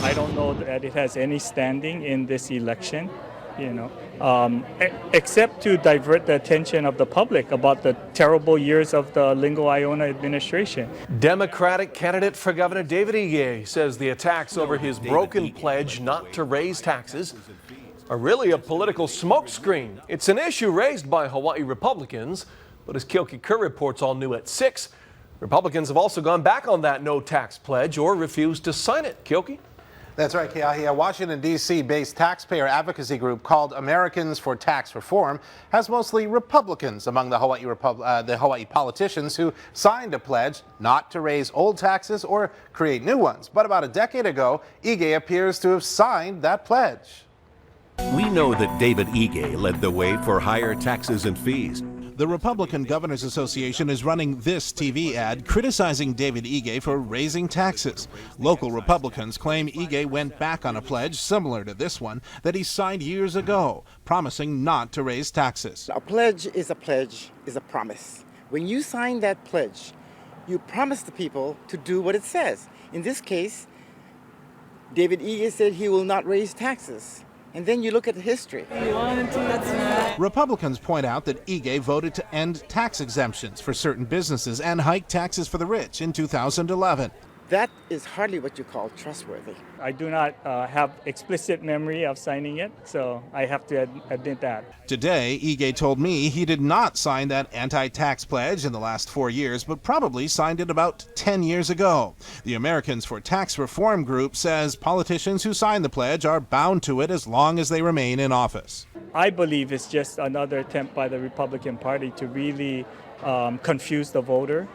I don't know that it has any standing in this election, except to divert the attention of the public about the terrible years of the Lingo Iona administration. Democratic candidate for governor David Ige says the attacks over his broken pledge not to raise taxes are really a political smokescreen. It's an issue raised by Hawaii Republicans, but as Kilke Kerr reports all new at 6, Republicans have also gone back on that no tax pledge or refused to sign it. Kilke? That's right, Keahi. A Washington, D.C.-based taxpayer advocacy group called Americans for Tax Reform has mostly Republicans among the Hawaii politicians who signed a pledge not to raise old taxes or create new ones. But about a decade ago, Ige appears to have signed that pledge. We know that David Ige led the way for higher taxes and fees. The Republican Governors Association is running this TV ad criticizing David Ige for raising taxes. Local Republicans claim Ige went back on a pledge similar to this one that he signed years ago, promising not to raise taxes. A pledge, is a promise. When you sign that pledge, you promise the people to do what it says. In this case, David Ige said he will not raise taxes. And then you look at the history. Republicans point out that Ige voted to end tax exemptions for certain businesses and hike taxes for the rich in 2011. That is hardly what you call trustworthy. I do not have explicit memory of signing it, so I have to admit that. Today, Ige told me he did not sign that anti-tax pledge in the last 4 years, but probably signed it about 10 years ago. The Americans for Tax Reform group says politicians who sign the pledge are bound to it as long as they remain in office. I believe it's just another attempt by the Republican Party to really confuse the voter.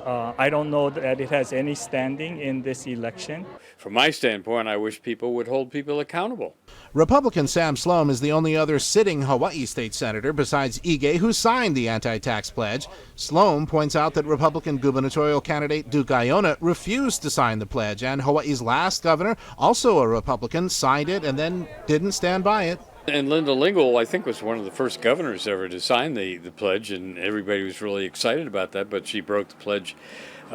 I don't know that it has any standing in this election. From my standpoint, I wish people would hold people accountable. Republican Sam Sloan is the only other sitting Hawaii state senator besides Ige who signed the anti-tax pledge. Sloan points out that Republican gubernatorial candidate Duke Iona refused to sign the pledge, and Hawaii's last governor, also a Republican, signed it and then didn't stand by it. And Linda Lingle, I think, was one of the first governors ever to sign the pledge, and everybody was really excited about that, but she broke the pledge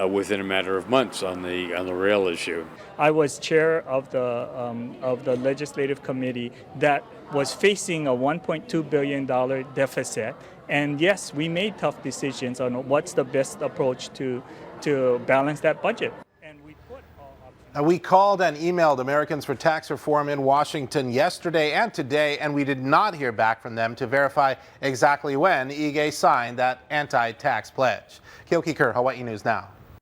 within a matter of months on the rail issue. I was chair of the legislative committee that was facing a $1.2 billion deficit, and yes, we made tough decisions on what's the best approach to balance that budget. We called and emailed Americans for Tax Reform in Washington yesterday and today, and we did not hear back from them to verify exactly when Ige signed that anti-tax pledge. Kilke Kerr, Hawaii News Now.